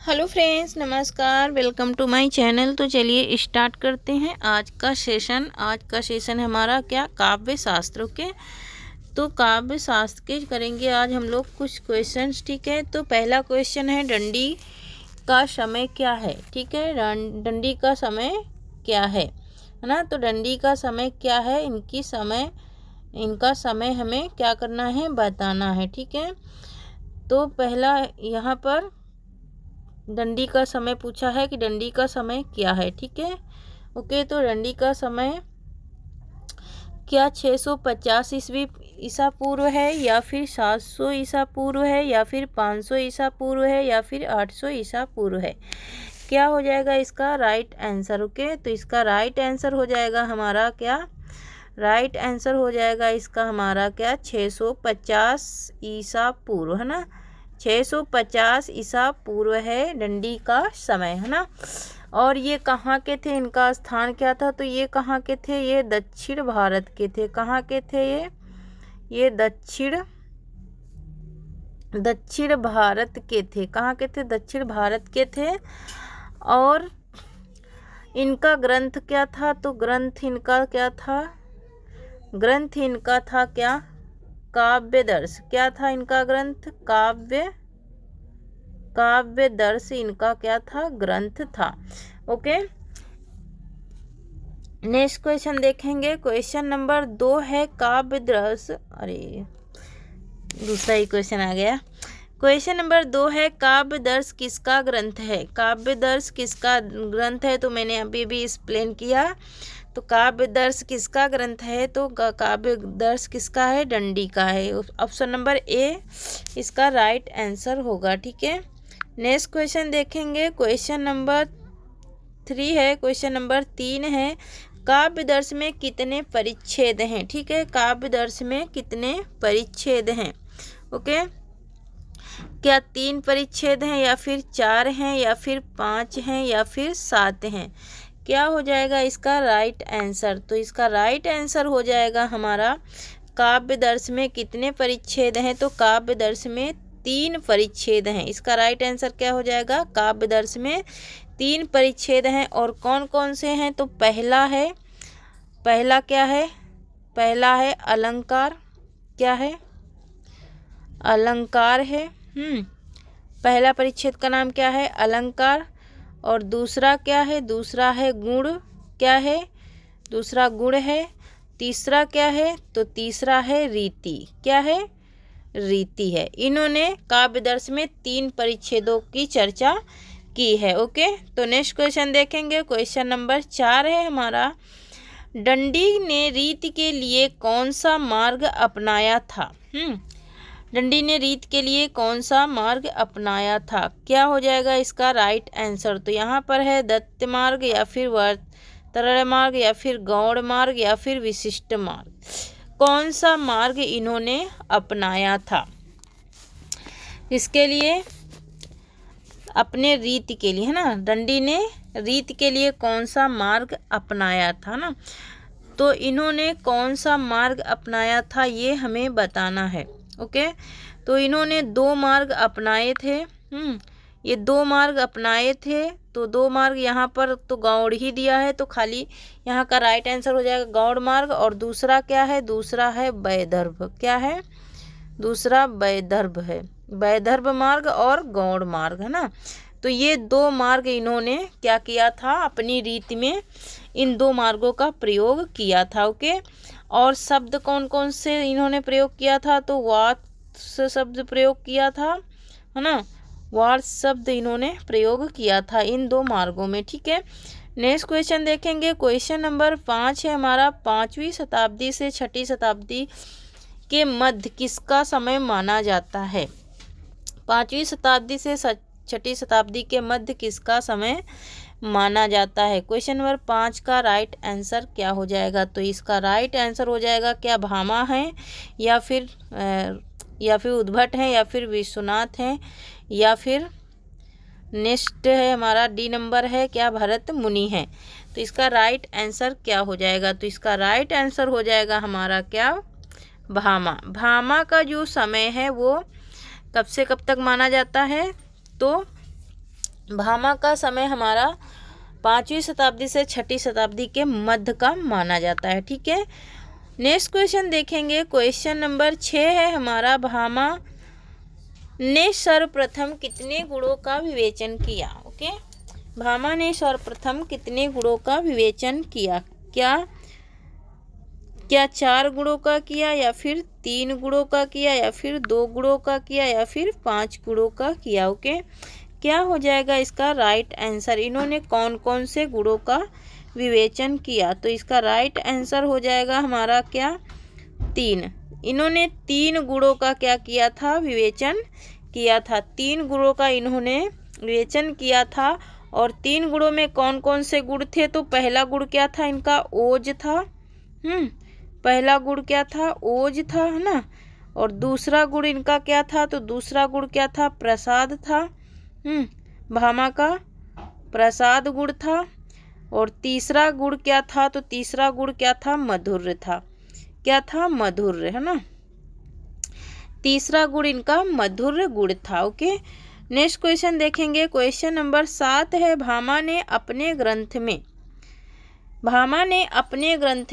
Hello friends, नमस्कार। Welcome to my channel. तो चलिए स्टार्ट करते हैं आज का सेशन है हमारा क्या, काव्य शास्त्र। ओके, तो काव्य शास्त्र के करेंगे आज हम लोग कुछ क्वेश्चंस। ठीक है, तो पहला क्वेश्चन है डंडी का समय क्या है। ठीक है, डंडी का समय क्या है ना। तो डंडी का समय क्या है, इनका समय हमें क्या करना है, बताना है। ठीक है, तो पहला यहाँ पर डंडी का समय पूछा है कि डंडी का समय क्या है। ठीक है, ओके, तो डंडी का समय क्या 650 ईसा पूर्व है, या फिर 700 ईसा पूर्व है, या फिर 500 ईसा पूर्व है, या फिर 800 ईसा पूर्व है। क्या हो जाएगा इसका राइट आंसर। ओके, तो इसका राइट आंसर हो जाएगा हमारा क्या, राइट आंसर हो जाएगा इसका हमारा क्या, 650 ईसा पूर्व, है ना। 650 ईसा पूर्व है डंडी का समय, है ना। और ये कहाँ के थे, इनका स्थान क्या था, तो ये कहाँ के थे, ये दक्षिण भारत के थे। कहाँ के थे ये दक्षिण भारत के थे। कहाँ के थे, दक्षिण भारत के थे। और इनका ग्रंथ क्या था, तो ग्रंथ इनका क्या था, ग्रंथ इनका था क्या, काव्यदर्श। क्या था इनका ग्रंथ, काव्यदर्श इनका क्या था, ग्रंथ था। ओके, नेक्स्ट क्वेश्चन देखेंगे। क्वेश्चन नंबर 2 है काव्यदर्श, अरे दूसरा ही क्वेश्चन आ गया। क्वेश्चन नंबर 2 है काव्यदर्श किसका ग्रंथ है। काव्यदर्श किसका ग्रंथ है, तो मैंने अभी भी एक्सप्लेन किया। तो काव्यदर्श किसका ग्रंथ है, तो काव्यदर्श किसका है, डंडी का है। ऑप्शन नंबर ए इसका राइट आंसर होगा। ठीक है, नेक्स्ट क्वेश्चन देखेंगे। क्वेश्चन नंबर 3 है, क्वेश्चन नंबर 3 है काव्यदर्श में कितने परिच्छेद हैं। ठीक है, काव्यदर्श में कितने परिच्छेद हैं। ओके, क्या 3 परिच्छेद हैं, या फिर 4 हैं, या फिर 5 हैं, या फिर 7 हैं। क्या हो जाएगा इसका राइट आंसर, तो इसका राइट आंसर हो जाएगा हमारा काव्यदर्श में कितने परिच्छेद हैं, तो काव्यदर्श में 3 परिच्छेद हैं। इसका राइट आंसर क्या हो जाएगा, काव्यदर्श में 3 परिच्छेद हैं। और कौन कौन से हैं, तो पहला क्या है, पहला है अलंकार। क्या है, अलंकार है। पहला परिच्छेद का नाम क्या है, अलंकार। और दूसरा क्या है, दूसरा है गुण। क्या है, दूसरा गुण है। तीसरा क्या है, तो तीसरा है रीति। क्या है, रीति है। इन्होंने काव्यदर्श में 3 परिच्छेदों की चर्चा की है। ओके, तो नेक्स्ट क्वेश्चन देखेंगे। क्वेश्चन नंबर 4 है हमारा, डंडी ने रीति के लिए कौन सा मार्ग अपनाया था। डंडी ने रीत के लिए कौन सा मार्ग अपनाया था। क्या हो जाएगा इसका राइट आंसर, तो यहाँ पर है दत्त मार्ग, या फिर वर्तरण मार्ग, या फिर गौड़ मार्ग, या फिर विशिष्ट मार्ग। कौन सा मार्ग इन्होंने अपनाया था, इसके लिए अपने रीत के लिए, है ना। डंडी ने रीत के लिए कौन सा मार्ग अपनाया था ना, तो इन्होंने कौन सा मार्ग अपनाया था ये हमें बताना है। ओके, तो इन्होंने 2 मार्ग अपनाए थे। ये 2 मार्ग अपनाए थे, तो 2 मार्ग यहाँ पर तो गौड़ ही दिया है, तो खाली यहाँ का राइट आंसर हो जाएगा गौड़ मार्ग। और दूसरा क्या है, दूसरा है वैदर्भ। क्या है, दूसरा वैदर्भ है, वैदर्भ मार्ग और गौड़ मार्ग, है ना। तो ये 2 मार्ग इन्होंने क्या किया था, अपनी रीति में इन 2 मार्गों का प्रयोग किया था। ओके, और शब्द कौन कौन से इन्होंने प्रयोग किया था, तो वात्स शब्द प्रयोग किया था, है ना। वात्स शब्द इन्होंने प्रयोग किया था इन 2 मार्गों में। ठीक है, नेक्स्ट क्वेश्चन देखेंगे। क्वेश्चन नंबर 5 है हमारा, 5वीं शताब्दी से 6ठी शताब्दी के मध्य किसका समय माना जाता है। 5वीं शताब्दी से 6ठी शताब्दी के मध्य किसका समय माना जाता है। क्वेश्चन नंबर 5 का राइट आंसर क्या हो जाएगा, तो इसका राइट आंसर हो जाएगा क्या, भामा है, या फिर उद्भट है, या फिर विश्वनाथ है, या फिर नेक्स्ट है हमारा डी नंबर है क्या, भरत मुनि है। तो इसका राइट आंसर क्या हो जाएगा, तो इसका राइट आंसर हो जाएगा हमारा क्या, भामा। भामा का जो समय है वो कब से कब तक माना जाता है, तो भामा का समय हमारा 5वीं शताब्दी से 6ठी शताब्दी के मध्य का माना जाता है। ठीक है, नेक्स्ट क्वेश्चन देखेंगे। क्वेश्चन नंबर 6 है हमारा, भामा ने सर्वप्रथम कितने गुणों का विवेचन किया। ओके, भामा ने सर्वप्रथम कितने गुणों का विवेचन किया? क्या 4 गुणों का किया, या फिर 3 गुणों का किया, या फिर 2 गुणों का किया, या फिर 5 गुणों का किया? ओके, क्या हो जाएगा इसका राइट आंसर? इन्होंने कौन कौन से गुणों का विवेचन किया? तो इसका राइट आंसर हो जाएगा हमारा क्या? 3। इन्होंने 3 गुणों का क्या किया था? विवेचन किया था। 3 गुणों का इन्होंने विवेचन किया था। और 3 गुणों में कौन कौन से गुण थे? तो पहला गुण क्या था इनका? ओज था। पहला गुण क्या था? ओज था, है ना। और दूसरा गुण इनका क्या था? तो दूसरा गुण क्या था? प्रसाद था। भामा का प्रसाद गुण था। और तीसरा गुण क्या था? तो तीसरा गुण क्या था? मधुर्य था। क्या था? मधुर्य, है ना। तीसरा गुण इनका मधुर्य गुण था। ओके, नेक्स्ट क्वेश्चन देखेंगे। क्वेश्चन नंबर 7 है, भामा ने अपने ग्रंथ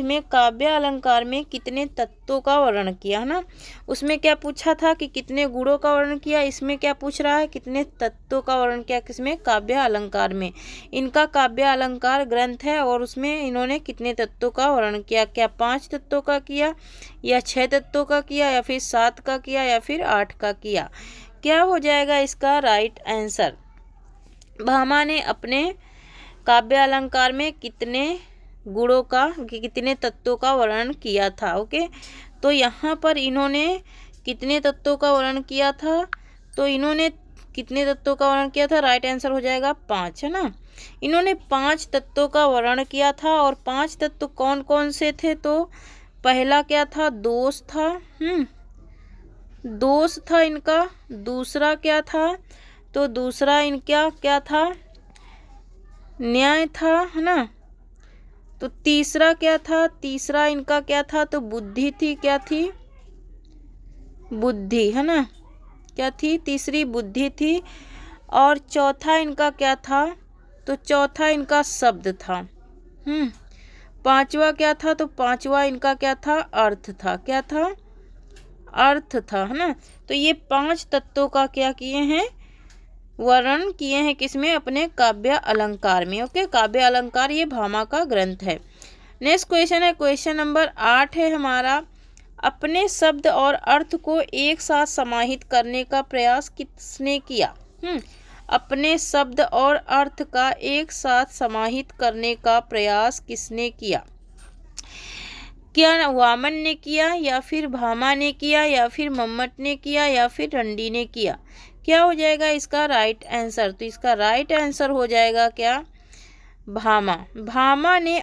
में काव्य अलंकार में कितने तत्वों का वर्णन किया, है ना। उसमें क्या पूछा था कि कितने गुणों का वर्णन किया, इसमें क्या पूछ रहा है? कितने तत्वों का वर्णन किया किसमें? काव्य अलंकार में। इनका काव्य अलंकार ग्रंथ है और उसमें इन्होंने कितने तत्वों का वर्णन किया? क्या 5 तत्वों का किया, या 6 तत्वों का किया, या फिर 7 का किया, या फिर 8 का किया? क्या हो जाएगा इसका राइट आंसर? भामा ने अपने काव्य अलंकार में कितने गुणों का, कितने तत्वों का वर्णन किया था। ओके, तो यहाँ पर इन्होंने कितने तत्वों का वर्णन किया था? तो इन्होंने कितने तत्वों का वर्णन किया था? राइट आंसर हो जाएगा 5, है ना। इन्होंने 5 तत्वों का वर्णन किया था। और 5 तत्व कौन कौन से थे? तो पहला क्या था? दोष था। दोष था इनका। दूसरा क्या था? तो दूसरा इनका क्या था? न्याय था, है ना। तो तीसरा क्या था? तीसरा इनका क्या था? तो बुद्धि थी। क्या थी? बुद्धि, है ना। क्या थी? तीसरी बुद्धि थी। और चौथा इनका क्या था? तो चौथा इनका शब्द था। पांचवा क्या था? तो पांचवा इनका क्या था? अर्थ था। क्या था? अर्थ था, है ना। तो ये 5 तत्वों का क्या किए हैं? वर्णन किए हैं किसमें? अपने काव्य अलंकार में। ओके, काव्य अलंकार ये भामा का ग्रंथ है। नेक्स्ट क्वेश्चन है, क्वेश्चन नंबर 8 है हमारा, अपने शब्द और अर्थ को एक साथ समाहित करने का प्रयास किसने किया? अपने शब्द और अर्थ का एक साथ समाहित करने का प्रयास किसने किया? क्या वामन ने किया, या फिर भामा ने किया, या फिर मम्मट ने किया, या फिर रंडी ने किया? क्या हो जाएगा इसका राइट आंसर? तो इसका राइट आंसर हो जाएगा क्या? भामा। भामा ने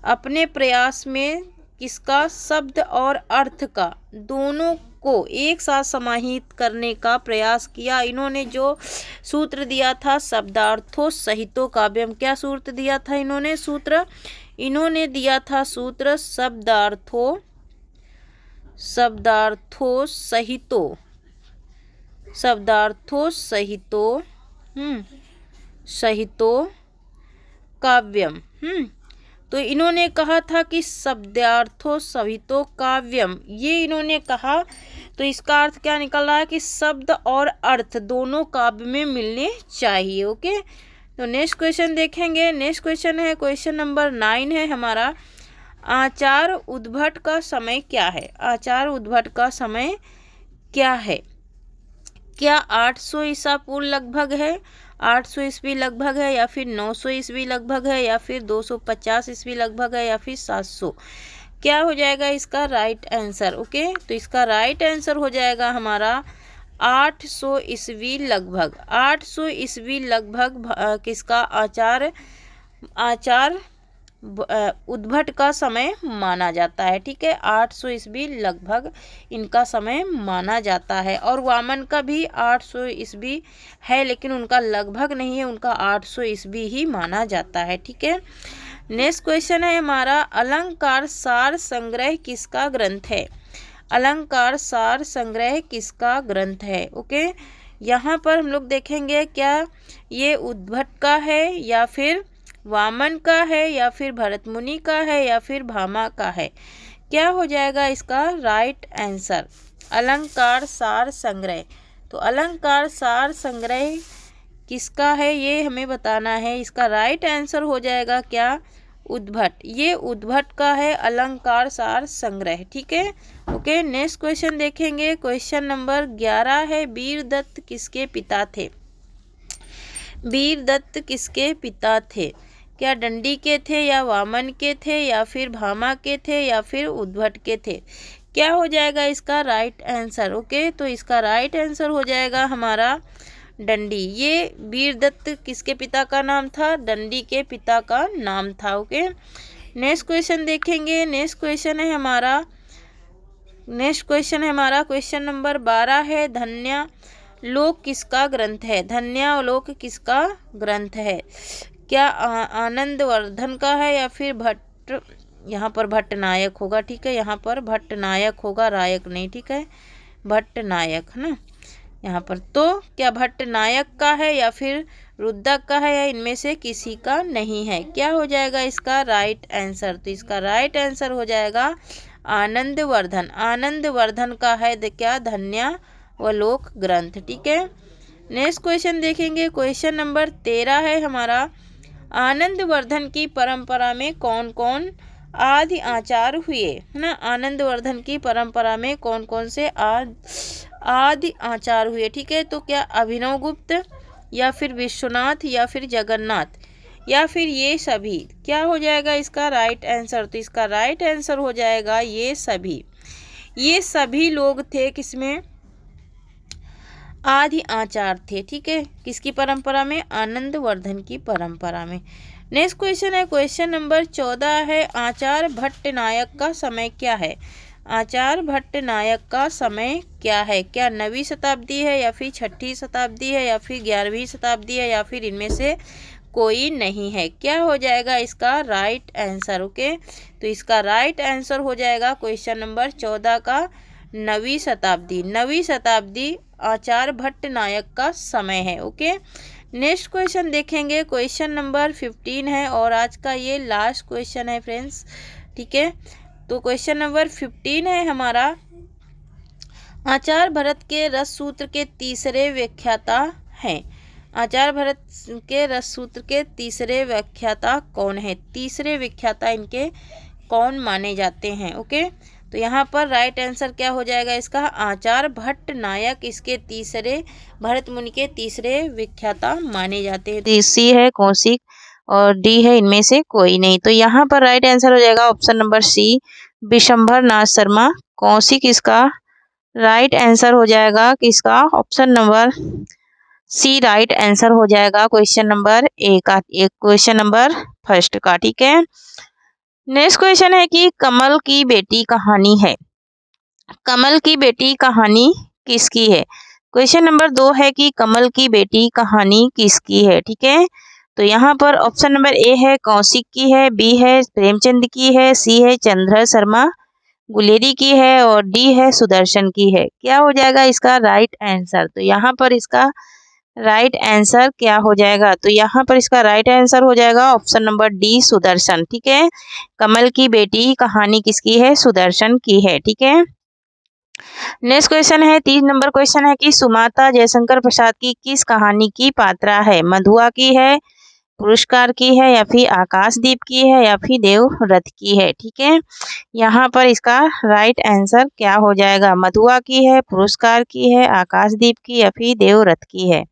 अपने प्रयास में किसका? शब्द और अर्थ का दोनों को एक साथ समाहित करने का प्रयास किया। इन्होंने जो सूत्र दिया था, शब्दार्थो सहितो काव्यम, क्या सूत्र दिया था इन्होंने? सूत्र इन्होंने दिया था सूत्र शब्दार्थो सहितो काव्यम। तो इन्होंने कहा था कि शब्दार्थो सहितो काव्यम, ये इन्होंने कहा। तो इसका अर्थ क्या निकल रहा है? कि शब्द और अर्थ दोनों काव्य में मिलने चाहिए। ओके, तो नेक्स्ट क्वेश्चन देखेंगे। नेक्स्ट क्वेश्चन है, क्वेश्चन नंबर 9 है हमारा, आचार्य उद्भट का समय क्या है? आचार्य उद्भट का समय क्या है? क्या 800 ईसा पूर्व लगभग है, 800 ईस्वी लगभग है, या फिर 900 ईस्वी लगभग है, या फिर 250 ईस्वी लगभग है, या फिर 700? क्या हो जाएगा इसका राइट आंसर? ओके, तो इसका राइट आंसर हो जाएगा हमारा 800 ईस्वी लगभग। 800 ईस्वी लगभग किसका? आचार्य उद्भट का समय माना जाता है। ठीक है, 800 ईस्वी लगभग इनका समय माना जाता है। और वामन का भी 800 ईस्वी है, लेकिन उनका लगभग नहीं है, उनका 800 ईस्वी ही माना जाता है। ठीक है, नेक्स्ट क्वेश्चन है हमारा, अलंकार सार संग्रह किसका ग्रंथ है? अलंकार सार संग्रह किसका ग्रंथ है? ओके, यहाँ पर हम लोग देखेंगे क्या ये उद्भट का है या फिर वामन का है या फिर भरत मुनि का है या फिर भामा का है। क्या हो जाएगा इसका राइट आंसर? अलंकार सार संग्रह। तो अलंकार सार संग्रह किसका है ये हमें बताना है। इसका राइट आंसर हो जाएगा क्या? उद्भट। ये उद्भट का है अलंकार सार संग्रह। ठीक है, ओके। नेक्स्ट क्वेश्चन देखेंगे। क्वेश्चन नंबर 11 है, वीर दत्त किसके पिता थे? वीर दत्त किसके पिता थे? क्या दंडी के थे या वामन के थे या फिर भामा के थे या फिर उद्भट के थे? क्या हो जाएगा इसका राइट आंसर? ओके, तो इसका राइट आंसर हो जाएगा हमारा दंडी। ये वीर दत्त किसके पिता का नाम था? दंडी के पिता का नाम था। ओके, नेक्स्ट क्वेश्चन देखेंगे। नेक्स्ट क्वेश्चन है हमारा क्वेश्चन नंबर 12 है, धन्यालोक किसका ग्रंथ है? धन्यालोक किसका ग्रंथ है? क्या आनंदवर्धन का है या फिर भट्ट? यहाँ पर भट्ट नायक होगा। ठीक है, यहाँ पर भट्ट नायक होगा, रायक नहीं। ठीक है, भट्ट नायक है ना यहाँ पर। तो क्या भट्ट नायक का है या फिर रुद्रक का है या इनमें से किसी का नहीं है? क्या हो जाएगा इसका राइट आंसर? तो इसका राइट आंसर हो जाएगा आनंदवर्धन। आनंदवर्धन का है क्या? धन्यावलोक ग्रंथ। ठीक है, नेक्स्ट क्वेश्चन देखेंगे। क्वेश्चन नंबर 13 है हमारा, आनंदवर्धन की परंपरा में कौन कौन आदि आचार हुए? है ना, आनंदवर्धन की परंपरा में कौन कौन से आदि आचार हुए? ठीक है, तो क्या अभिनव गुप्त या फिर विश्वनाथ या फिर जगन्नाथ या फिर ये सभी? क्या हो जाएगा इसका राइट आंसर? तो इसका राइट आंसर हो जाएगा ये सभी। ये सभी लोग थे किसमें? आदि आचार थे। ठीक है, किसकी परंपरा में? आनंदवर्धन की परंपरा में। नेक्स्ट क्वेश्चन है, क्वेश्चन नंबर 14 है, आचार्य भट्ट नायक का समय क्या है? आचार्य भट्ट नायक का समय क्या है? क्या 9वीं शताब्दी है या फिर 6ठी शताब्दी है या फिर 11वीं शताब्दी है या फिर इनमें से कोई नहीं है? क्या हो जाएगा इसका राइट आंसर? ओके, तो इसका राइट आंसर हो जाएगा क्वेश्चन नंबर 14 का 9वीं शताब्दी। 9वीं शताब्दी आचार्य भट्ट नायक का समय है। ओके, नेक्स्ट क्वेश्चन देखेंगे। क्वेश्चन नंबर 15 है और आज का ये लास्ट क्वेश्चन है फ्रेंड्स। ठीक है, तो क्वेश्चन नंबर 15 है हमारा, आचार्य भरत के रस सूत्र के तीसरे व्याख्याता हैं। आचार्य भरत के रस सूत्र के तीसरे व्याख्याता कौन है? तीसरे व्याख्याता इनके कौन माने जाते हैं? ओके, तो यहाँ पर राइट आंसर क्या हो जाएगा इसका? आचार्य भट्ट नायक इसके तीसरे, भरत मुनि के तीसरे व्याख्याता माने जाते हैं। सी है कौशिक और डी है इनमें से कोई नहीं। तो यहाँ पर राइट आंसर हो जाएगा option number C, Vishambhar Nath Sharma. Kaushik इसका राइट आंसर हो जाएगा किसका? Option number C right answer हो जाएगा question number question number first का। ठीक है, नेक्स्ट क्वेश्चन है कि कमल की बेटी कहानी है। कमल की बेटी कहानी किसकी है? क्वेश्चन नंबर 2 है कि कमल की बेटी कहानी किसकी है? ठीक है, तो यहाँ पर ऑप्शन नंबर ए है कौशिक की है, बी है प्रेमचंद की है, सी है चंद्र शर्मा गुलेरी की है और डी है सुदर्शन की है। क्या हो जाएगा इसका राइट आंसर? तो यहाँ पर इसका राइट आंसर क्या हो जाएगा? तो यहाँ पर इसका राइट आंसर हो जाएगा ऑप्शन नंबर डी सुदर्शन। ठीक है, कमल की बेटी कहानी किसकी है? सुदर्शन की है। ठीक है, नेक्स्ट क्वेश्चन है 3 नंबर क्वेश्चन है कि सुमाता जयशंकर प्रसाद की किस कहानी की पात्रा है? मधुआ की है, पुरस्कार की है या फिर आकाशदीप की है या फिर देवरथ की है? ठीक है, यहाँ पर इसका राइट आंसर क्या हो जाएगा? मधुआ की है, पुरस्कार की है, आकाशदीप की या फिर देवरथ की है?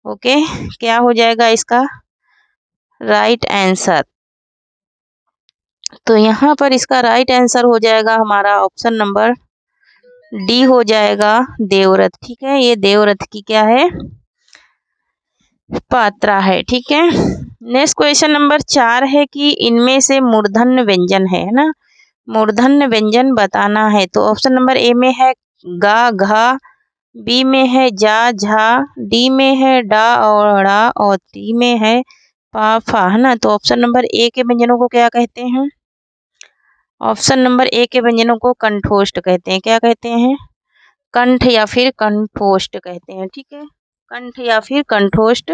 ओके, क्या हो जाएगा इसका राइट आंसर? तो यहाँ पर इसका राइट आंसर हो जाएगा हमारा ऑप्शन नंबर डी हो जाएगा देवरथ। ठीक है, ये देवरथ की क्या है? पात्रा है। ठीक है, नेक्स्ट क्वेश्चन नंबर 4 है कि इनमें से मूर्धन्य व्यंजन है ना, मूर्धन्य व्यंजन बताना है। तो ऑप्शन नंबर ए में है गा घा, बी में है जा झा, डी में है डा और ड़ा और टी में है पा फा, है ना। तो ऑप्शन नंबर ए के व्यंजनों को क्या कहते हैं? ऑप्शन नंबर ए के व्यंजनों को कंठोष्ठ कहते हैं। क्या कहते हैं? कंठ या फिर कंठोष्ठ कहते हैं। ठीक है, कंठ या फिर कंठोष्ठ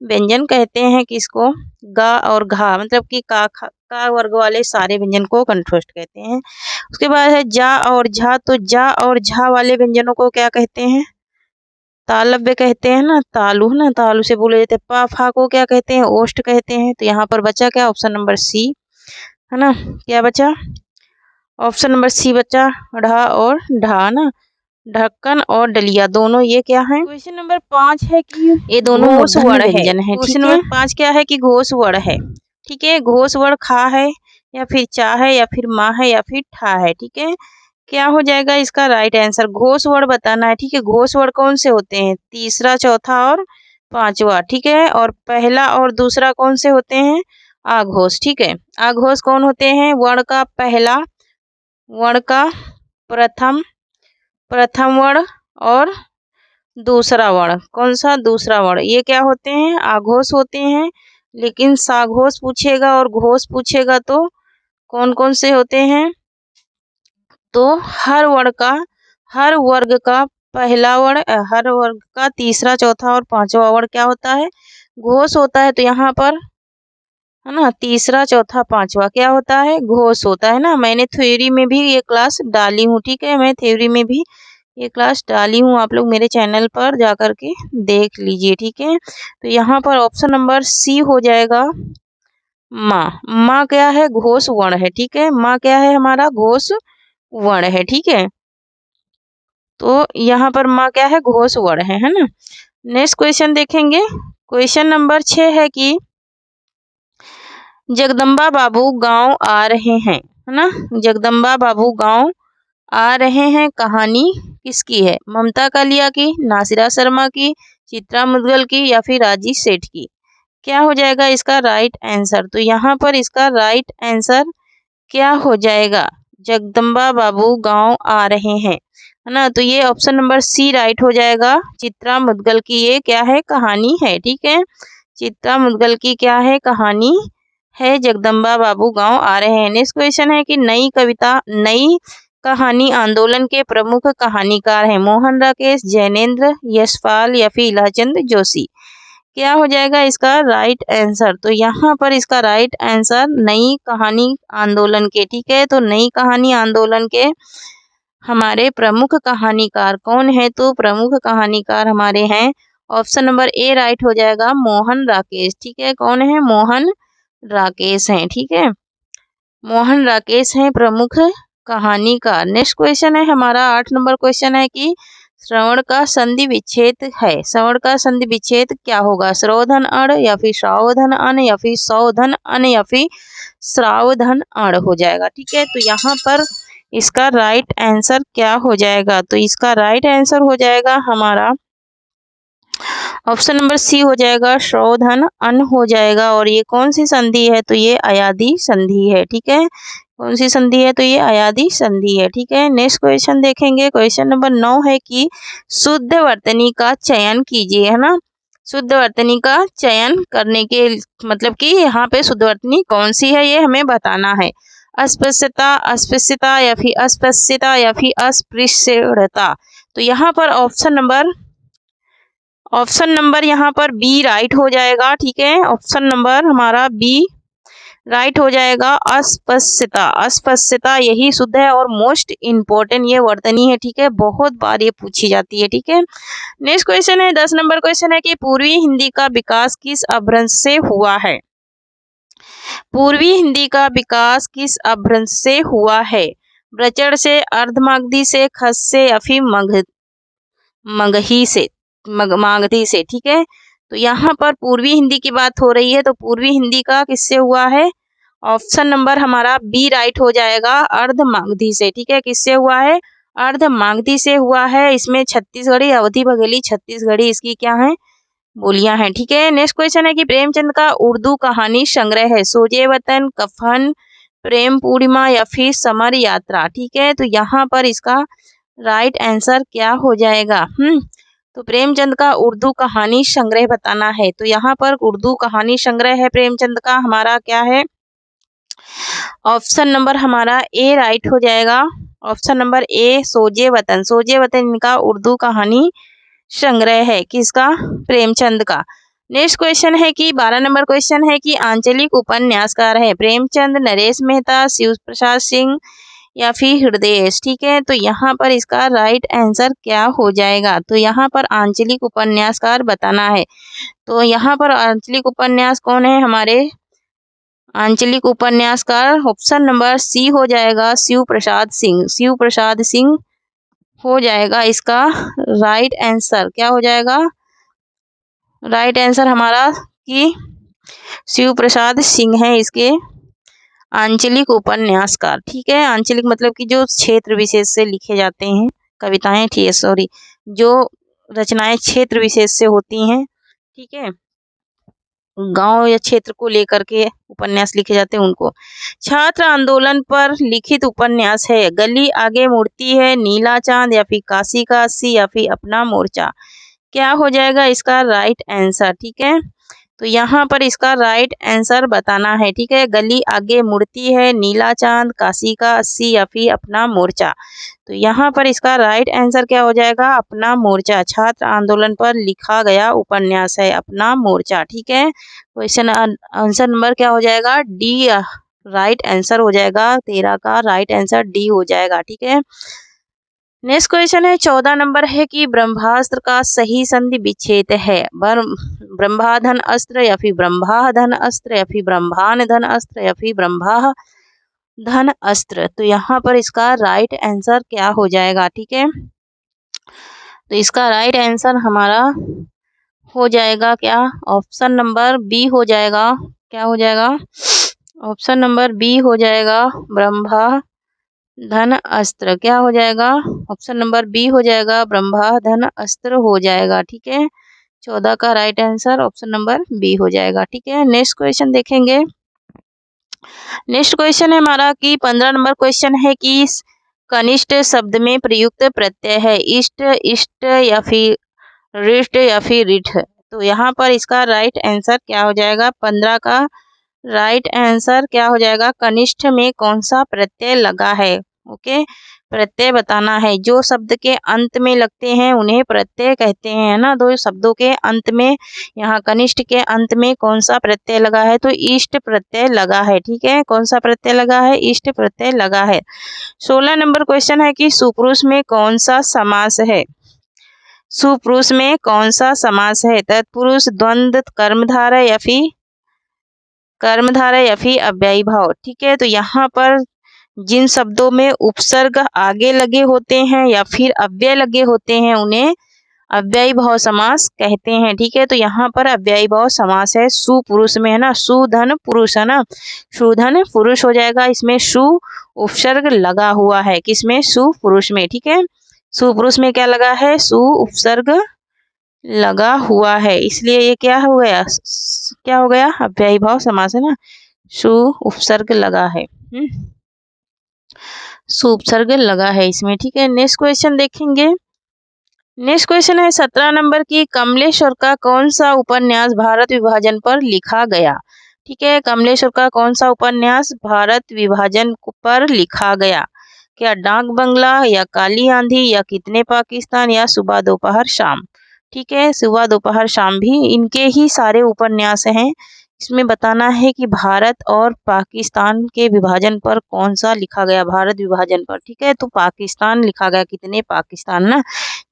व्यंजन कहते हैं किसको? गा और घा, मतलब कि का वर्ग वाले सारे व्यंजन को कंठोष्ठ कहते हैं। उसके बाद है जा और झा, तो जा और झा वाले व्यंजनों को क्या कहते हैं? तालव्य कहते हैं ना, तालु है ना, तालु से बोले जाते हैं। पा फा को क्या कहते हैं? ओष्ठ कहते हैं। तो यहाँ पर बचा क्या? ऑप्शन नंबर सी, है ना। क्या बचा? ऑप्शन नंबर सी बचा, ढा और ढा ना। ढक्कन और डलिया दोनों ये क्या है? क्वेश्चन नंबर 5 है कि ये दोनों मूर्धन्य व्यंजन है। क्वेश्चन नंबर 5 क्या है कि घोष वर्ण है। ठीक है, घोष वर्ण खा है या फिर चा है या फिर माँ है या फिर ठा है। ठीक है, क्या हो जाएगा इसका राइट आंसर? घोष वर्ण बताना है। ठीक है, घोष वर्ण कौन से होते हैं? तीसरा, चौथा और पांचवा। ठीक है, और पहला और दूसरा कौन से होते हैं? आघोष। ठीक है, आघोष कौन होते हैं? वर्ण का पहला, वर्ण का प्रथम वर्ण और दूसरा वर्ण। कौन सा? दूसरा वर्ण। ये क्या होते हैं? आघोष होते हैं। लेकिन साघोष पूछेगा और घोष पूछेगा तो कौन कौन से होते हैं? तो हर वर्ग का पहला वर्ण, हर वर्ग का तीसरा, चौथा और पांचवा वर्ण क्या होता है? घोष होता है। तो यहाँ पर है ना, तीसरा, चौथा, पांचवा क्या होता है? घोष होता है ना। मैंने थ्योरी में भी ये क्लास डाली हूँ। ठीक है, मैं थ्योरी में भी ये क्लास डाली हूँ, आप लोग मेरे चैनल पर जा कर के देख लीजिए। ठीक है, तो यहाँ पर ऑप्शन नंबर सी हो जाएगा माँ। माँ क्या है? घोष वर्ण है। ठीक है, माँ क्या है? हमारा घोष वर्ण है। ठीक है, तो यहाँ पर माँ क्या है? घोष वर्ण है ना। नेक्स्ट क्वेश्चन देखेंगे। क्वेश्चन नंबर 6 है कि जगदम्बा बाबू गांव आ रहे हैं, है ना। जगदम्बा बाबू गांव आ रहे हैं कहानी किसकी है? ममता कालिया की, नासिरा शर्मा की, चित्रा मुदगल की या फिर राजेश सेठ की? क्या हो जाएगा इसका राइट आंसर? तो यहाँ पर इसका राइट आंसर क्या हो जाएगा? जगदम्बा बाबू गांव आ रहे हैं, है ना। तो ये ऑप्शन नंबर सी राइट हो जाएगा। चित्रा मुदगल की ये क्या है? कहानी है। ठीक है, चित्रा मुदगल की क्या है? कहानी है। जगदम्बा बाबू गांव आ रहे हैं। नेक्स्ट क्वेश्चन है कि नई कहानी आंदोलन के प्रमुख कहानीकार हैं मोहन राकेश, जैनेन्द्र, यशपाल या फिर इलाचंद जोशी? क्या हो जाएगा इसका राइट आंसर? तो यहाँ पर इसका राइट आंसर नई कहानी आंदोलन के। ठीक है, तो नई कहानी आंदोलन के हमारे प्रमुख कहानीकार कौन है? तो प्रमुख कहानीकार हमारे हैं ऑप्शन नंबर ए राइट हो जाएगा, मोहन राकेश। ठीक है, कौन है? मोहन राकेश हैं। ठीक है, मोहन राकेश हैं प्रमुख कहानीकार। नेक्स्ट क्वेश्चन है हमारा 8 नंबर क्वेश्चन है कि श्रवण का संधि विच्छेद है। श्रवण का संधि विच्छेद क्या होगा? श्रोधन अण या फिर श्रावधन अन या फिर सौधन अन या फिर श्रावधन अण हो जाएगा। ठीक है, तो यहाँ पर इसका राइट आंसर क्या हो जाएगा? तो इसका राइट आंसर हो जाएगा हमारा ऑप्शन नंबर सी हो जाएगा, श्रोधन अन हो जाएगा। और ये कौन सी संधि है? तो ये अयादी संधि है। ठीक है, कौन सी संधि है? तो ये अयादी संधि है। ठीक है, नेक्स्ट क्वेश्चन देखेंगे। क्वेश्चन नंबर 9 है कि शुद्ध वर्तनी का चयन कीजिए, है ना। शुद्ध वर्तनी का चयन करने के मतलब कि यहाँ पे शुद्ध वर्तनी कौन सी है ये हमें बताना है। अस्पृश्यता, अस्पृश्यता या फिर अस्पृश्यता या फिर अस्पृश्यता? तो यहाँ पर ऑप्शन नंबर यहाँ पर बी राइट हो जाएगा। ठीक है, ऑप्शन नंबर हमारा बी राइट हो जाएगा। अस्पृश्यता, अस्पृश्यता यही शुद्ध है और मोस्ट इम्पोर्टेंट ये वर्तनी है। ठीक है, बहुत बार ये पूछी जाती है। ठीक है, नेक्स्ट क्वेश्चन है 10 नंबर क्वेश्चन है कि पूर्वी हिंदी का विकास किस अपभ्रंश से हुआ है? पूर्वी हिंदी का विकास किस अपभ्रंश से हुआ है? ब्रचड़ से, अर्धमागधी से, खस से या फिर मागधी से? ठीक है, तो यहाँ पर पूर्वी हिंदी की बात हो रही है, तो पूर्वी हिंदी का किससे हुआ है? ऑप्शन नंबर हमारा बी राइट हो जाएगा, अर्धमागधी से। ठीक है, किससे हुआ है? अर्धमागधी से हुआ है। इसमें छत्तीसगढ़ी, अवधी, बघेली, छत्तीसगढ़ी इसकी क्या है? बोलियां हैं। ठीक है, नेक्स्ट क्वेश्चन है कि प्रेमचंद का उर्दू कहानी संग्रह है सोजे वतन, कफन, प्रेम पूर्णिमा या फिर समर यात्रा? ठीक है, तो यहाँ पर इसका राइट आंसर क्या हो जाएगा? तो प्रेमचंद का उर्दू कहानी संग्रह बताना है। तो यहाँ पर उर्दू कहानी संग्रह है प्रेमचंद का हमारा क्या है? ऑप्शन नंबर हमारा ए राइट हो जाएगा। ऑप्शन नंबर ए सोजे वतन। सोजे वतन इनका उर्दू कहानी संग्रह है, किसका? प्रेमचंद का। नेक्स्ट क्वेश्चन है कि 12 नंबर क्वेश्चन है कि आंचलिक उपन्यासकार है प्रेमचंद, नरेश मेहता, शिव प्रसाद सिंह या फिर हृदयेश। ठीक है, तो यहाँ पर इसका राइट आंसर क्या हो जाएगा? तो यहाँ पर आंचलिक उपन्यासकार बताना है। तो यहाँ पर आंचलिक उपन्यास कौन है हमारे? आंचलिक उपन्यासकार ऑप्शन नंबर सी हो जाएगा, शिव प्रसाद सिंह। शिव प्रसाद सिंह हो जाएगा इसका राइट आंसर। क्या हो जाएगा राइट आंसर हमारा? कि शिव प्रसाद सिंह है इसके आंचलिक उपन्यासकार। ठीक है, आंचलिक मतलब कि जो क्षेत्र विशेष से लिखे जाते हैं कविताएं, ठीक है, सॉरी, जो रचनाएं क्षेत्र विशेष से होती हैं, ठीक है, गांव या क्षेत्र को लेकर के उपन्यास लिखे जाते हैं उनको। छात्र आंदोलन पर लिखित उपन्यास है गली आगे मुड़ती है, नीला चांद या फिर काशी का अस्सी या फिर अपना मोर्चा। क्या हो जाएगा इसका राइट आंसर? ठीक है, तो यहाँ पर इसका राइट आंसर बताना है। ठीक है, गली आगे मुड़ती है, नीला चांद, काशी का अस्सी या फिर अपना मोर्चा। तो यहाँ पर इसका राइट आंसर क्या हो जाएगा? अपना मोर्चा। छात्र आंदोलन पर लिखा गया उपन्यास है अपना मोर्चा। ठीक है, क्वेश्चन आंसर नंबर क्या हो जाएगा? डी राइट आंसर हो जाएगा। 13 का राइट आंसर डी हो जाएगा। ठीक है, नेक्स्ट क्वेश्चन है 14 नंबर है कि ब्रह्मास्त्र का सही संधि विच्छेद है ब्रह्माधन अस्त्र या फिर ब्रह्माधन अस्त्र या फिर ब्रह्मान धन अस्त्र या फिर ब्रह्मा धन अस्त्र। तो यहाँ पर इसका राइट आंसर क्या हो जाएगा? ठीक है, तो इसका राइट आंसर हमारा हो जाएगा क्या? ऑप्शन नंबर बी हो जाएगा। क्या हो जाएगा? ऑप्शन नंबर बी हो जाएगा, ब्रह्मा धन अस्त्र। क्या हो जाएगा? ऑप्शन नंबर बी हो जाएगा, ब्रह्मा धन अस्त्र हो जाएगा। ठीक है, 14 का right answer option number B हो जाएगा। ठीक है, नेक्स्ट क्वेश्चन देखेंगे। नेक्स्ट क्वेश्चन है हमारा कि 15 नंबर क्वेश्चन है कि कनिष्ठ शब्द में प्रयुक्त प्रत्यय है इष्ट, इष्ट या फिर रिष्ट या फिर रिठ। तो यहाँ पर इसका राइट आंसर क्या हो जाएगा? 15 का राइट आंसर क्या हो जाएगा? कनिष्ठ में कौन सा प्रत्यय लगा है? ओके, प्रत्यय बताना है। जो शब्द के अंत में लगते हैं उन्हें प्रत्यय कहते हैं, है ना। दो शब्दों के अंत में, यहाँ कनिष्ठ के अंत में कौन सा प्रत्यय लगा है? तो इष्ट प्रत्यय लगा है। ठीक है, कौन सा प्रत्यय लगा है? इष्ट प्रत्यय लगा है। 16 नंबर क्वेश्चन है कि सुपुरुष में कौन सा समास है? सुपुरुष में कौन सा समास है? तत्पुरुष, द्वंद्व, कर्मधारय या फिर अव्ययी भाव। ठीक है, तो यहाँ पर जिन शब्दों में उपसर्ग आगे लगे होते हैं या फिर अव्यय लगे होते हैं उन्हें अव्ययी भाव समास कहते हैं। ठीक है, तो यहाँ पर अव्ययी भाव समास है सुपुरुष में, है ना। सुधन पुरुष, है ना, सुधन पुरुष हो जाएगा। इसमें सु उपसर्ग लगा हुआ है, किसमें? सुपुरुष में। ठीक है, सुपुरुष में क्या लगा है? सु उपसर्ग लगा हुआ है, इसलिए ये क्या हो गया? क्या हो गया? अव्ययी भाव समास, है ना। सु उपसर्ग लगा है, उपसर्ग लगा है इसमें। ठीक है, नेक्स्ट क्वेश्चन देखेंगे। नेक्स्ट क्वेश्चन है 17 नंबर की कमलेश्वर का कौन सा उपन्यास भारत विभाजन पर लिखा गया? ठीक है, कमलेश्वर का कौन सा उपन्यास भारत विभाजन पर लिखा गया? क्या डाक बंगला या काली आंधी या कितने पाकिस्तान या सुबह दोपहर शाम? ठीक है, सुबह दोपहर शाम भी इनके ही सारे उपन्यास हैं। इसमें बताना है कि भारत और पाकिस्तान के विभाजन पर कौन सा लिखा गया? भारत विभाजन पर। ठीक है, तो पाकिस्तान लिखा गया, कितने पाकिस्तान, ना,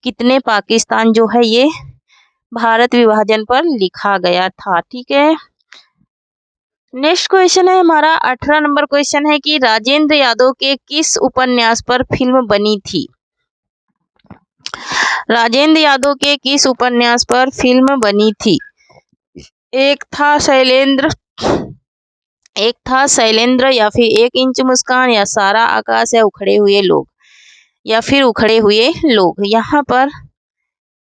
कितने पाकिस्तान जो है ये भारत विभाजन पर लिखा गया था। ठीक है, नेक्स्ट क्वेश्चन है हमारा 18 नंबर क्वेश्चन है कि राजेंद्र यादव के किस उपन्यास पर फिल्म बनी थी? राजेंद्र यादव के किस उपन्यास पर फिल्म बनी थी? एक था शैलेंद्र या फिर 1 इंच मुस्कान या सारा आकाश या उखड़े हुए लोग। यहाँ पर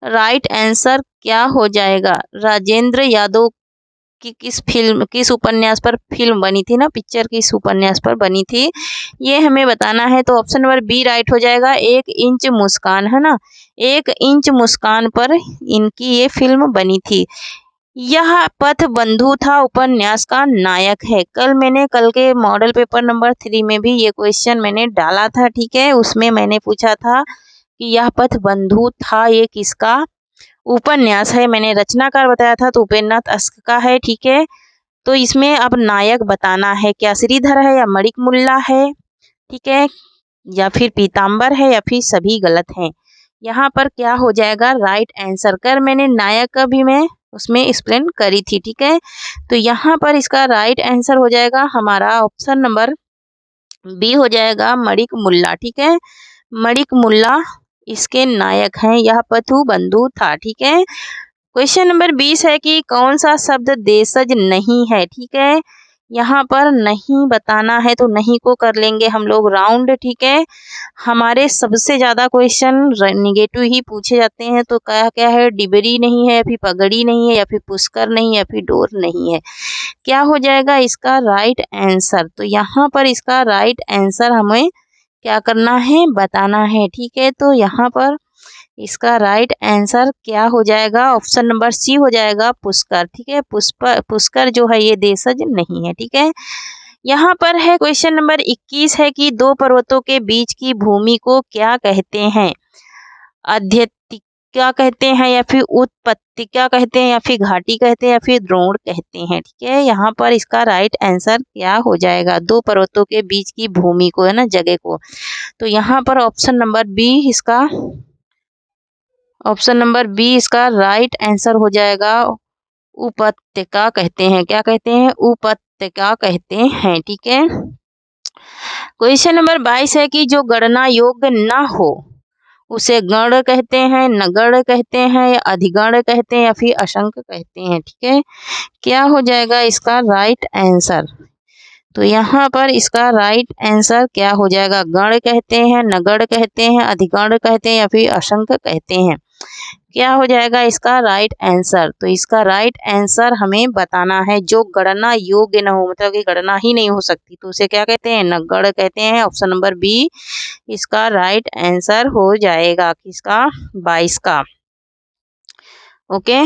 राइट आंसर क्या हो जाएगा? राजेंद्र यादव की किस उपन्यास पर फिल्म बनी थी, ना, पिक्चर किस उपन्यास पर बनी थी, ये हमें बताना है। तो ऑप्शन नंबर बी राइट हो जाएगा, 1 इंच मुस्कान, है ना। 1 इंच मुस्कान पर इनकी ये फिल्म बनी थी। यह पथ बंधु था उपन्यास का नायक है। कल के मॉडल पेपर नंबर 3 में भी ये क्वेश्चन मैंने डाला था। ठीक है, उसमें मैंने पूछा था कि यह पथ बंधु था, ये किसका उपन्यास है, मैंने रचनाकार बताया था तो उपेन्द्रनाथ अश्क का है, ठीक है। तो इसमें अब नायक बताना है, क्या श्रीधर है या मणिक मुल्ला है, ठीक है, या फिर पीताम्बर है या फिर सभी गलत हैं। यहाँ पर क्या हो जाएगा राइट आंसर। कर मैंने नायक का भी मैं उसमें एक्सप्लेन करी थी, ठीक है। तो यहाँ पर इसका राइट आंसर हो जाएगा हमारा ऑप्शन नंबर बी हो जाएगा मणिक मुल्ला, ठीक है। मणिक मुल्ला इसके नायक हैं, यह पथु बंधु था, ठीक है। क्वेश्चन नंबर 20 है कि कौन सा शब्द देशज नहीं है, ठीक है। यहाँ पर नहीं बताना है तो नहीं को कर लेंगे हम लोग राउंड, ठीक है। हमारे सबसे ज़्यादा क्वेश्चन निगेटिव ही पूछे जाते हैं, तो क्या क्या है, डिबरी नहीं है, या फिर पगड़ी नहीं है, या फिर पुष्कर नहीं, या फिर डोर नहीं है। क्या हो जाएगा इसका राइट आंसर। तो यहाँ पर इसका राइट आंसर हमें क्या करना है, बताना है, ठीक है। तो यहाँ पर इसका राइट आंसर क्या हो जाएगा, ऑप्शन नंबर सी हो जाएगा पुष्कर, ठीक है। पुष्कर जो है ये देशज नहीं है, ठीक है। यहाँ पर है क्वेश्चन नंबर 21 है कि दो पर्वतों के बीच की भूमि को क्या कहते हैं, अध्यति क्या कहते हैं, या फिर उत्पत्ति क्या कहते हैं, या फिर घाटी कहते हैं, या फिर द्रोण कहते हैं, ठीक है। यहाँ पर इसका राइट आंसर क्या हो जाएगा, दो पर्वतों के बीच की भूमि को है ना, जगह को। तो यहाँ पर ऑप्शन नंबर बी इसका ऑप्शन नंबर बी इसका राइट आंसर हो जाएगा, उपत्यका कहते हैं, क्या कहते हैं, उपत्यका कहते हैं, ठीक है। क्वेश्चन नंबर 22 है कि जो गणना योग्य न हो उसे गण कहते हैं, नगण कहते हैं, या अधिगण कहते हैं, या फिर असंख्य कहते हैं, ठीक है। क्या हो जाएगा इसका राइट आंसर। तो यहाँ पर इसका राइट आंसर क्या हो जाएगा, गण कहते हैं, नगण कहते हैं, अधिगण कहते हैं, या फिर असंख्य कहते हैं। क्या हो जाएगा इसका राइट आंसर। तो इसका राइट आंसर हमें बताना है, जो गणना योग्य न हो, मतलब कि गणना ही नहीं हो सकती, तो उसे क्या कहते हैं, नगण कहते हैं। ऑप्शन नंबर बी इसका राइट आंसर हो जाएगा, किसका, 22 का, ओके।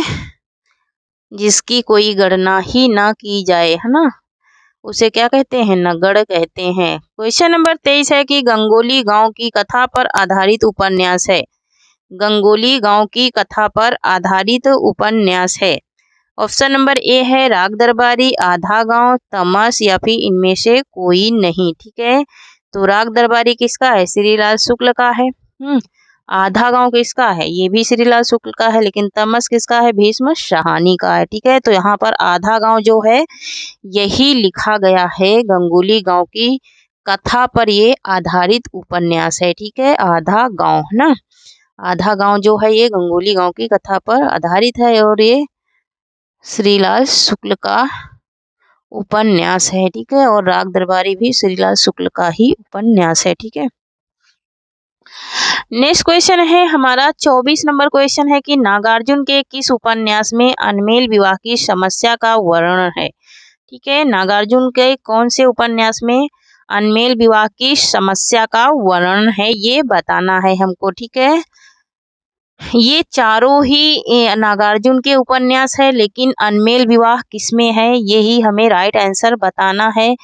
जिसकी कोई गणना ही ना की जाए, है ना, उसे क्या कहते हैं, नगण कहते हैं। क्वेश्चन नंबर 23 है कि गंगोली गांव की कथा पर आधारित उपन्यास है, गंगोली गांव की कथा पर आधारित उपन्यास है। ऑप्शन नंबर ए है राग दरबारी, आधा गांव, तमस, या फिर इनमें से कोई नहीं, ठीक है। तो राग दरबारी किसका है, श्रीलाल शुक्ल का है। आधा गांव किसका है, ये भी श्रीलाल शुक्ल का है, लेकिन तमस किसका है, भीष्म शाहानी का है, ठीक है। तो यहाँ पर आधा गांव जो है यही लिखा गया है, गंगोली गांव की कथा पर ये आधारित उपन्यास है, ठीक है। आधा गांव है ना, आधा गांव जो है ये गंगोली गांव की कथा पर आधारित है, और ये श्रीलाल शुक्ल का उपन्यास है, ठीक है। और राग दरबारी भी श्रीलाल शुक्ल का ही उपन्यास है, ठीक है। नेक्स्ट क्वेश्चन है हमारा 24 नंबर क्वेश्चन है कि नागार्जुन के किस उपन्यास में अनमेल विवाह की समस्या का वर्णन है, ठीक है। नागार्जुन के कौन से उपन्यास में अनमेल विवाह की समस्या का वर्णन है, ये बताना है हमको, ठीक है। ये चारों ही नागार्जुन के उपन्यास है, लेकिन अनमेल विवाह किसमें है, यही हमें राइट आंसर बताना है।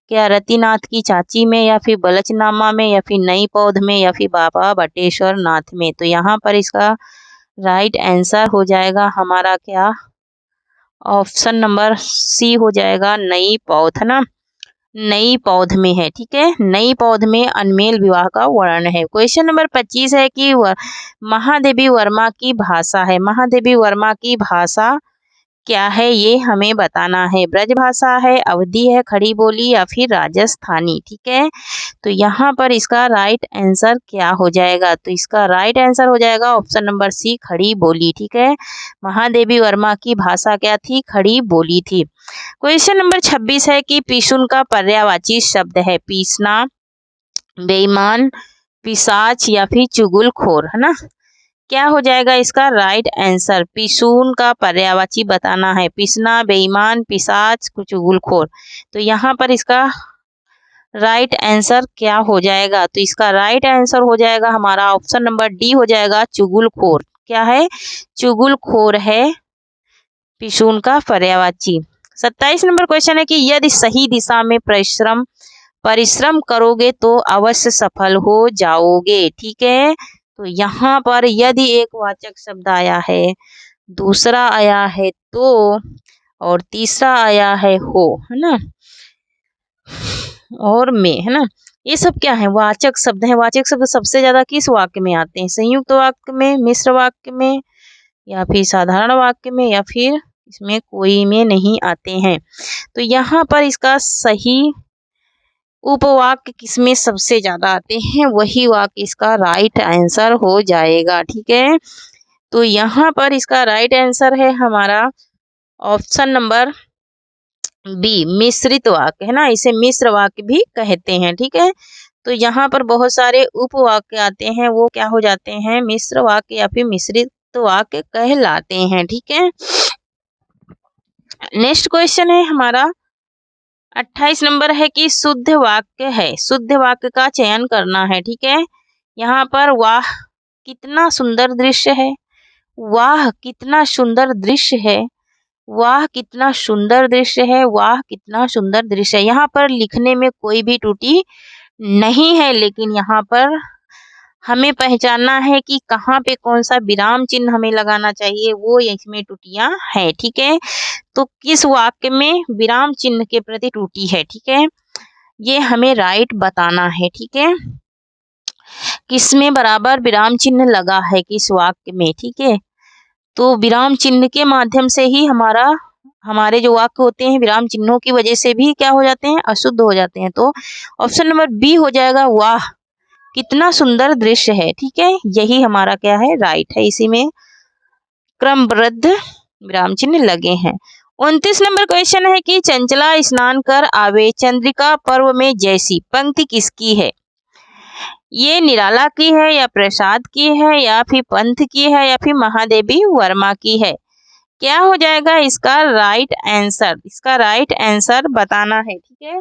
क्या रतिनाथ की चाची में, या फिर बलचनामा में, या फिर नई पौध में, या फिर बाबा बटेश्वर नाथ में। तो यहाँ पर इसका राइट आंसर हो जाएगा हमारा क्या, ऑप्शन नंबर सी हो जाएगा, नई पौध, है ना, नई पौध में है, ठीक है। नई पौध में अनमेल विवाह का वर्णन है। क्वेश्चन नंबर 25 है कि महादेवी वर्मा की भाषा है, महादेवी वर्मा की भाषा क्या है, ये हमें बताना है। ब्रज भाषा है, अवधी है, खड़ी बोली, या फिर राजस्थानी, ठीक है। तो यहाँ पर इसका राइट आंसर क्या हो जाएगा, तो इसका राइट आंसर हो जाएगा ऑप्शन नंबर सी, खड़ी बोली, ठीक है। महादेवी वर्मा की भाषा क्या थी, खड़ी बोली थी। क्वेश्चन नंबर 26 है कि पिशुन का पर्यायवाची शब्द है, पीसना, बेईमान, पिशाच, या फिर चुगलखोर, है ना। क्या हो जाएगा इसका राइट आंसर। पिशून का पर्यायवाची बताना है, पिसना, बेईमान, पिशाच, चुगलखोर। तो यहाँ पर इसका राइट आंसर क्या हो जाएगा, तो इसका राइट आंसर हो जाएगा हमारा ऑप्शन नंबर डी हो जाएगा, चुगलखोर। क्या है, चुगलखोर है पिशून का पर्यायवाची। 27 नंबर क्वेश्चन है कि यदि सही दिशा में परिश्रम करोगे तो अवश्य सफल हो जाओगे, ठीक है। तो यहाँ पर यदि एक वाचक शब्द आया है, दूसरा आया है तो, और तीसरा आया है हो, है ना, और में, है ना, ये सब क्या है, वाचक शब्द है। वाचक शब्द सबसे ज्यादा किस वाक्य में आते हैं? संयुक्त वाक्य में, मिश्र वाक्य में, या फिर साधारण वाक्य में, या फिर इसमें कोई में नहीं आते हैं। तो यहाँ पर इसका सही उपवाक्य किसमें सबसे ज्यादा आते हैं, वही वाक्य इसका राइट आंसर हो जाएगा। ठीक है, तो यहाँ पर इसका राइट आंसर है हमारा ऑप्शन नंबर बी, मिश्रित वाक्य, है ना, इसे मिश्र वाक्य भी कहते हैं। ठीक है, तो यहाँ पर बहुत सारे उपवाक्य आते हैं, वो क्या हो जाते हैं, मिश्र वाक्य या फिर मिश्रित वाक्य कहलाते हैं। ठीक है, नेक्स्ट क्वेश्चन है हमारा 28 नंबर है कि शुद्ध वाक्य है, शुद्ध वाक्य का चयन करना है। ठीक है, यहाँ पर वाह कितना सुंदर दृश्य है, वाह कितना सुंदर दृश्य है, वाह कितना सुंदर दृश्य है, वाह कितना सुंदर दृश्य है। यहाँ पर लिखने में कोई भी त्रुटि नहीं है, लेकिन यहाँ पर हमें पहचानना है कि कहाँ पे कौन सा विराम चिन्ह हमें लगाना चाहिए, वो इसमें त्रुटियां है। ठीक है, तो किस वाक्य में विराम चिन्ह के प्रति त्रुटि है, ठीक है, ये हमें राइट बताना है। ठीक है, किसमें बराबर विराम चिन्ह लगा है, किस वाक्य में। ठीक है, तो विराम चिन्ह के माध्यम से ही हमारे जो वाक्य होते हैं विराम चिन्हों की वजह से भी क्या हो जाते हैं, अशुद्ध हो जाते हैं। तो ऑप्शन नंबर बी हो जाएगा, वाह कितना सुंदर दृश्य है। ठीक है, यही हमारा क्या है, राइट है, इसी में क्रमबद्ध विराम चिन्ह लगे हैं। 29 नंबर क्वेश्चन है कि चंचला स्नान कर आवे चंद्रिका पर्व में जैसी पंक्ति किसकी है? ये निराला की है, या प्रसाद की है, या फिर पंथ की है, या फिर महादेवी वर्मा की है? क्या हो जाएगा इसका राइट आंसर? इसका राइट आंसर बताना है। ठीक है,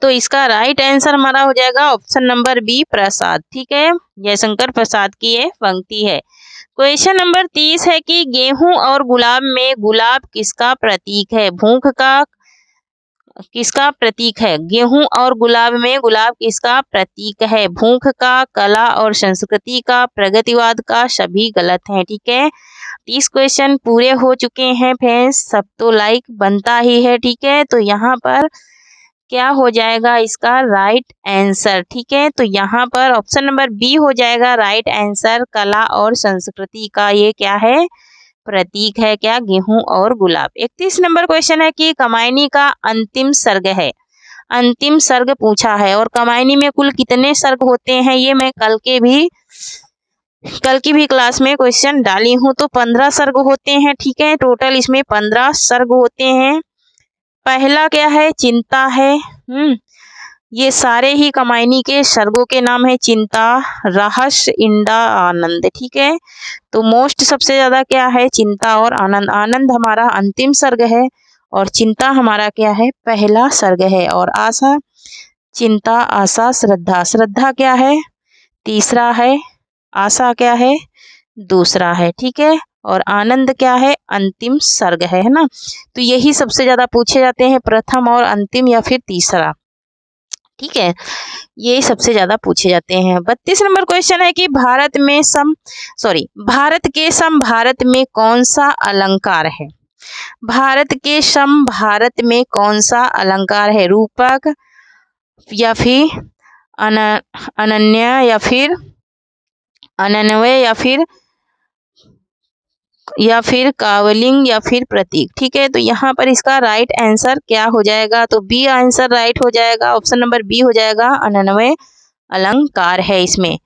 तो इसका राइट आंसर हमारा हो जाएगा ऑप्शन नंबर बी, प्रसाद। ठीक है, जयशंकर प्रसाद की ये पंक्ति है। क्वेश्चन नंबर 30 है कि गेहूं और गुलाब में गुलाब किसका प्रतीक है? भूख का किसका प्रतीक है? गेहूं और गुलाब में गुलाब किसका प्रतीक है? भूख का, कला और संस्कृति का, प्रगतिवाद का, सभी गलत हैं। ठीक है, 30 क्वेश्चन पूरे हो चुके हैं फ्रेंड्स, सब तो लाइक बनता ही है। ठीक है, तो यहाँ पर क्या हो जाएगा इसका राइट आंसर? ठीक है, तो यहाँ पर ऑप्शन नंबर बी हो जाएगा राइट आंसर, कला और संस्कृति का ये क्या है, प्रतीक है, क्या, गेहूं और गुलाब। 31 नंबर क्वेश्चन है कि कमायनी का अंतिम सर्ग है, अंतिम सर्ग पूछा है, और कमायनी में कुल कितने सर्ग होते हैं, ये मैं कल की भी क्लास में क्वेश्चन डाली हूँ, तो 15 सर्ग होते हैं। ठीक है, टोटल इसमें 15 सर्ग होते हैं। पहला क्या है, चिंता है। ये सारे ही कमायनी के सर्गों के नाम है, चिंता, रहस्य, इंदा, आनंद। ठीक है, तो मोस्ट सबसे ज्यादा क्या है, चिंता और आनंद। आनंद हमारा अंतिम सर्ग है, और चिंता हमारा क्या है, पहला सर्ग है। और आशा, चिंता, आशा, श्रद्धा, श्रद्धा क्या है, तीसरा है, आशा क्या है, दूसरा है। ठीक है, और आनंद क्या है, अंतिम सर्ग है ना। तो यही सबसे ज्यादा पूछे जाते हैं, प्रथम और अंतिम या फिर तीसरा। ठीक है, ये सबसे ज्यादा पूछे जाते हैं। 32 नंबर क्वेश्चन है कि भारत के सम भारत में कौन सा अलंकार है? भारत के सम भारत में कौन सा अलंकार है? रूपक, या फिर अनन्य, या फिर अनन्वय, या फिर कावलिंग, या फिर प्रतीक। ठीक है, तो यहाँ पर इसका राइट आंसर क्या हो जाएगा? तो बी आंसर राइट हो जाएगा, ऑप्शन नंबर बी हो जाएगा, अनन्वय अलंकार है इसमें।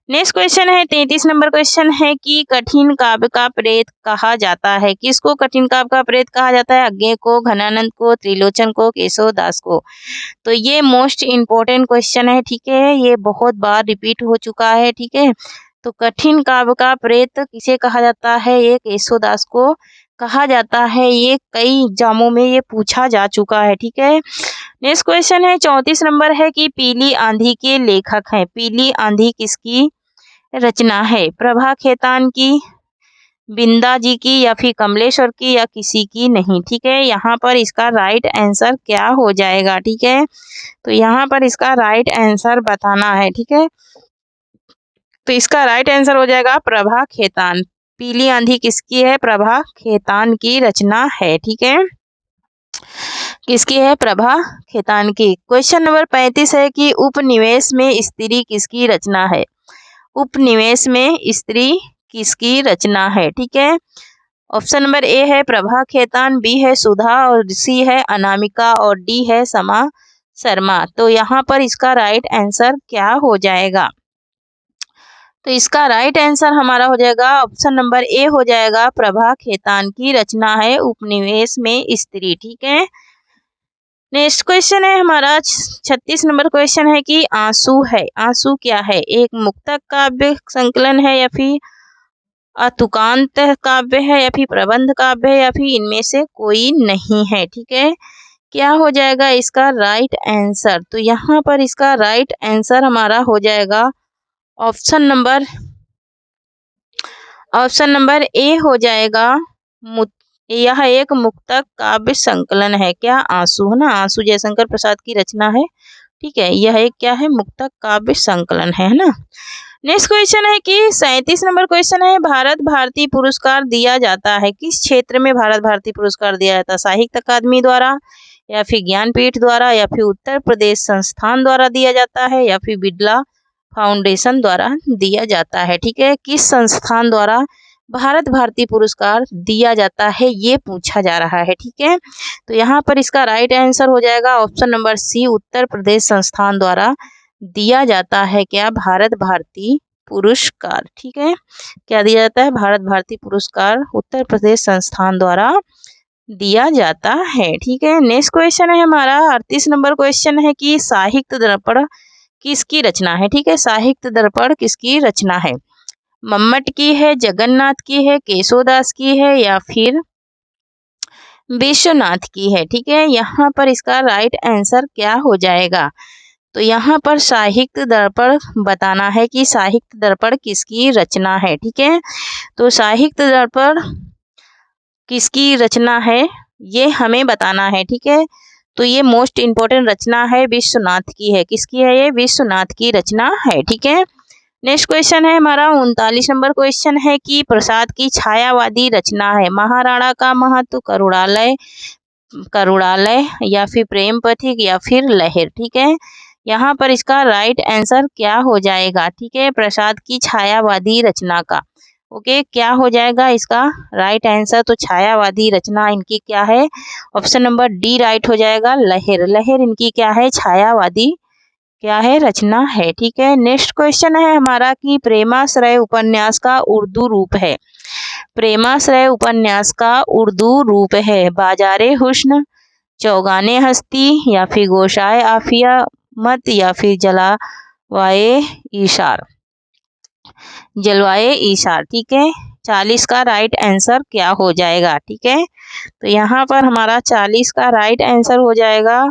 नेक्स्ट क्वेश्चन है 33 नंबर क्वेश्चन है कि कठिन काव्य का प्रेत कहा जाता है? किसको कठिन काव्य का प्रेत कहा जाता है? अज्ञेय को, घनानंद को, त्रिलोचन को, केशव दास को? तो ये मोस्ट इम्पोर्टेंट क्वेश्चन है। ठीक है, ये बहुत बार रिपीट हो चुका है। ठीक है, तो कठिन काव्य का प्रेत किसे कहा जाता है? ये केशव दास को कहा जाता है। ये कई एग्जामों में ये पूछा जा चुका है। ठीक है, नेक्स्ट क्वेश्चन है 34 नंबर है कि पीली आंधी के लेखक हैं। पीली आंधी किसकी रचना है? प्रभा खेतान की, बिंदा जी की या फिर कमलेश्वर की या किसी की नहीं। ठीक है, यहाँ पर इसका राइट आंसर क्या हो जाएगा। ठीक है, तो यहाँ पर इसका राइट आंसर बताना है। ठीक है, तो इसका राइट आंसर हो जाएगा प्रभा खेतान। पीली आंधी किसकी है? प्रभा खेतान की रचना है। ठीक है, किसकी है? प्रभा खेतान की। क्वेश्चन नंबर 35 है कि उपनिवेश में स्त्री किसकी रचना है? उपनिवेश में स्त्री किसकी रचना है? ठीक है, ऑप्शन नंबर ए है प्रभा खेतान, बी है सुधा और सी है अनामिका और डी है समा शर्मा। तो यहाँ पर इसका राइट आंसर क्या हो जाएगा? तो इसका राइट आंसर हमारा हो जाएगा ऑप्शन नंबर ए हो जाएगा, प्रभा खेतान की रचना है उपनिवेश में स्त्री। ठीक है, नेक्स्ट क्वेश्चन है हमारा 36 नंबर क्वेश्चन है कि आंसू है। आंसू क्या है? एक मुक्तक काव्य संकलन है या फिर अतुकांत काव्य है या फिर प्रबंध काव्य है या फिर इनमें से कोई नहीं है। ठीक है, क्या हो जाएगा इसका राइट आंसर? तो यहाँ पर इसका राइट आंसर हमारा हो जाएगा ऑप्शन नंबर ए हो जाएगा। यह एक मुक्तक काव्य संकलन है। क्या? आंसू है ना, आंसू जयशंकर प्रसाद की रचना है। ठीक है, यह एक क्या है? मुक्तक काव्य संकलन है ना। नेक्स्ट क्वेश्चन है कि 37 नंबर क्वेश्चन है, भारत भारती पुरस्कार दिया जाता है किस क्षेत्र में? भारत भारती पुरस्कार दिया जाता है साहित्य अकादमी द्वारा या फिर ज्ञानपीठ द्वारा या फिर उत्तर प्रदेश संस्थान द्वारा दिया जाता है या फिर बिड़ला फाउंडेशन द्वारा दिया जाता है। ठीक है, किस संस्थान द्वारा भारत भारती पुरस्कार दिया जाता है ये पूछा जा रहा है। ठीक है, तो यहाँ पर इसका राइट आंसर हो जाएगा ऑप्शन नंबर सी, उत्तर प्रदेश संस्थान द्वारा दिया जाता है। क्या? भारत भारती पुरस्कार। ठीक है, क्या दिया जाता है? भारत भारती पुरस्कार उत्तर प्रदेश संस्थान द्वारा दिया जाता है। ठीक है, नेक्स्ट क्वेश्चन है हमारा 38 नंबर क्वेश्चन है कि साहित्य दर्पण किसकी रचना है? ठीक है, साहित्य दर्पण किसकी रचना है? मम्मट की है, जगन्नाथ की है, केशवदास की है या फिर विश्वनाथ की है? ठीक है, यहाँ पर इसका राइट आंसर क्या हो जाएगा? तो यहाँ पर साहित्य दर्पण बताना है कि साहित्य दर्पण किसकी रचना है। ठीक है, तो साहित्य दर्पण किसकी रचना है ये हमें बताना है। ठीक है, तो ये मोस्ट इम्पोर्टेंट रचना है, विश्वनाथ की है। किसकी है ये? विश्वनाथ की रचना है। ठीक है, नेक्स्ट क्वेश्चन है हमारा 39 नंबर क्वेश्चन है कि प्रसाद की छायावादी रचना है महाराणा का महत्व, करुणालय या फिर प्रेम पथिक या फिर लहर। ठीक है, यहाँ पर इसका राइट आंसर क्या हो जाएगा? ठीक है, प्रसाद की छायावादी रचना का ओके क्या हो जाएगा इसका राइट आंसर? तो छायावादी रचना इनकी क्या है? ऑप्शन नंबर डी राइट हो जाएगा, लहर। लहर इनकी क्या है? छायावादी क्या है? रचना है। ठीक है, नेक्स्ट क्वेश्चन है हमारा कि प्रेमाश्रय उपन्यास का उर्दू रूप है। प्रेमाश्रय उपन्यास का उर्दू रूप है बाजारे हुस्न, चौगाने हस्ती या फिर गोशाए आफिया मत या फिर जलवाए इशार। जलवाए इशार। ठीक है, 40 का राइट आंसर क्या हो जाएगा? ठीक है, तो यहाँ पर हमारा 40 का राइट आंसर हो जाएगा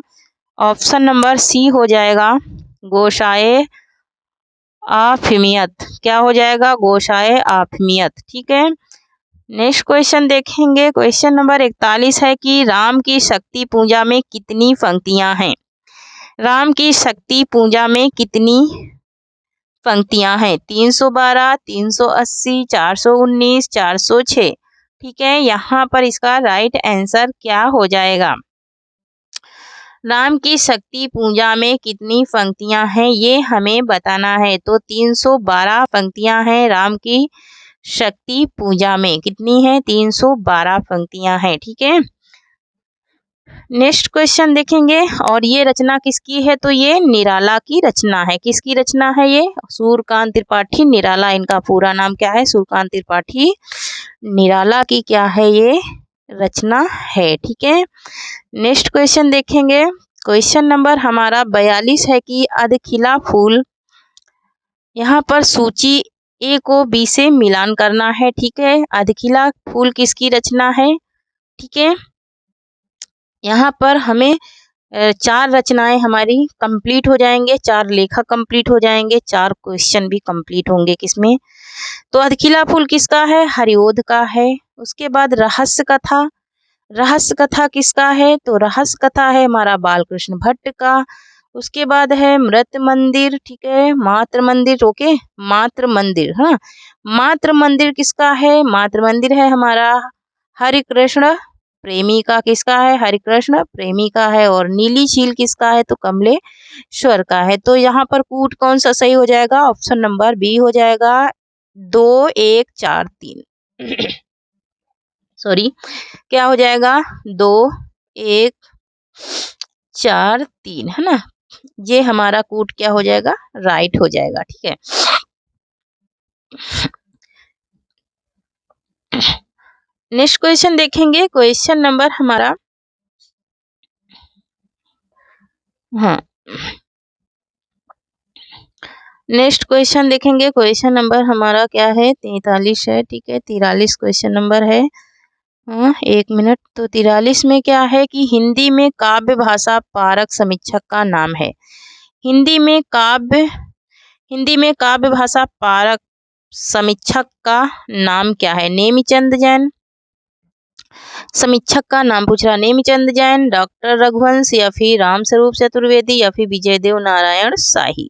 ऑप्शन नंबर सी हो जाएगा, गोशाए आफिमियत। क्या हो जाएगा? गोशाए आफिमियत। ठीक है, नेक्स्ट क्वेश्चन देखेंगे। क्वेश्चन नंबर 41 है कि राम की शक्ति पूजा में कितनी पंक्तियां हैं? राम की शक्ति पूजा में कितनी पंक्तियां हैं? 312, 380, 419, 406। ठीक है, यहाँ पर इसका राइट आंसर क्या हो जाएगा? राम की शक्ति पूजा में कितनी पंक्तियां हैं ये हमें बताना है। तो 312 पंक्तियां हैं राम की शक्ति पूजा में। कितनी है? 312 पंक्तियां हैं। ठीक है, नेक्स्ट क्वेश्चन देखेंगे और ये रचना किसकी है? तो ये निराला की रचना है। किसकी रचना है ये? सूर्यकांत त्रिपाठी निराला, इनका पूरा नाम क्या है? सूर्यकांत त्रिपाठी निराला की क्या है ये रचना है। ठीक है, नेक्स्ट क्वेश्चन देखेंगे। क्वेश्चन नंबर हमारा 42 है कि अधखिला फूल, यहाँ पर सूची ए को बी से मिलान करना है। ठीक है, अधखिला फूल किसकी रचना है? ठीक है, यहाँ पर हमें 4 रचनाएं हमारी कंप्लीट हो जाएंगे, 4 लेखक कंप्लीट हो जाएंगे, 4 क्वेश्चन भी कंप्लीट होंगे। किसमें? तो अधखिला फूल किसका है? हरिओध का है। उसके बाद रहस्य कथा, रहस्य कथा किसका है? तो रहस्य कथा है हमारा बालकृष्ण भट्ट का। उसके बाद है मृत मंदिर, ठीक है, मातृ मंदिर, ओके, मातृ मंदिर, हाँ, मातृ मंदिर किसका है? मातृ मंदिर है हमारा हरिकृष्ण प्रेमी का। किसका है? हरिकृष्ण प्रेमी का है। और नीली झील किसका है? तो कमलेश्वर का है। तो यहाँ पर कूट कौन सा सही हो जाएगा? ऑप्शन नंबर बी हो जाएगा, 2 1 4 3 सॉरी, क्या हो जाएगा? 2 1 4 3, है ना, ये हमारा कूट क्या हो जाएगा? राइट हो जाएगा, ठीक है। नेक्स्ट क्वेश्चन देखेंगे, क्वेश्चन नंबर हमारा, हाँ, नेक्स्ट क्वेश्चन देखेंगे, क्वेश्चन नंबर हमारा क्या है? 43 है, ठीक है, 43 क्वेश्चन नंबर है। हाँ, 1 मिनट। तो 43 में क्या है कि हिंदी में काव्य भाषा पारक समीक्षक का नाम है। हिंदी में काव्य भाषा पारक समीक्षक का नाम क्या है? नेमीचंद जैन, समीक्षक का नाम पूछ रहा, नेमीचंद जैन, डॉक्टर रघुवंश, या फिर रामस्वरूप चतुर्वेदी, या फिर विजयदेव नारायण शाही।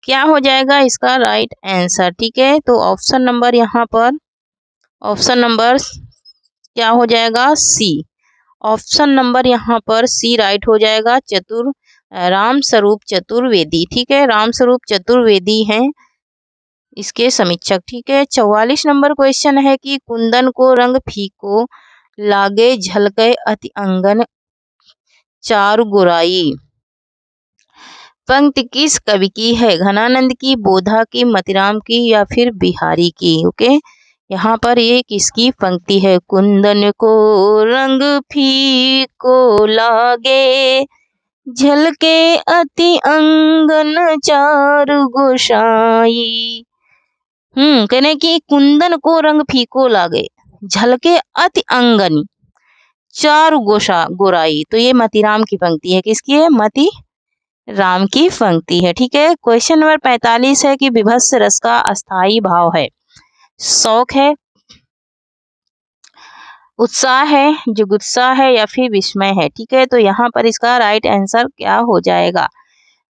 क्या हो जाएगा इसका राइट आंसर? ठीक है, तो ऑप्शन नंबर यहाँ पर, ऑप्शन नंबर क्या हो जाएगा? सी। ऑप्शन नंबर यहाँ पर सी राइट हो जाएगा, रामस्वरूप चतुर्वेदी, ठीक है, रामस्वरूप चतुर्वेदी हैं इसके समीक्षक, ठीक है। 44 नंबर क्वेश्चन है कि कुंदन को रंग फीको लागे झलके अति अंगन चारु गोराई, पंक्ति किस कवि की है? घनानंद की, बोधा की, मतिराम की, या फिर बिहारी की? ओके, यहाँ पर ये किसकी पंक्ति है? कुंदन को रंग फीको लागे झलके अति अंगन चारु गोसाई। कहने की कुंदन को रंग फीको लागे झलके अति अंगन चारु गोराई, तो ये मतिराम की पंक्ति है। किसकी है? मति राम की पंक्ति है, ठीक है। क्वेश्चन नंबर 45 है कि विभत्स रस का अस्थाई भाव है, शौक है, उत्साह है, जुगुप्सा है, या फिर विस्मय है, ठीक है। तो यहाँ पर इसका राइट आंसर क्या हो जाएगा?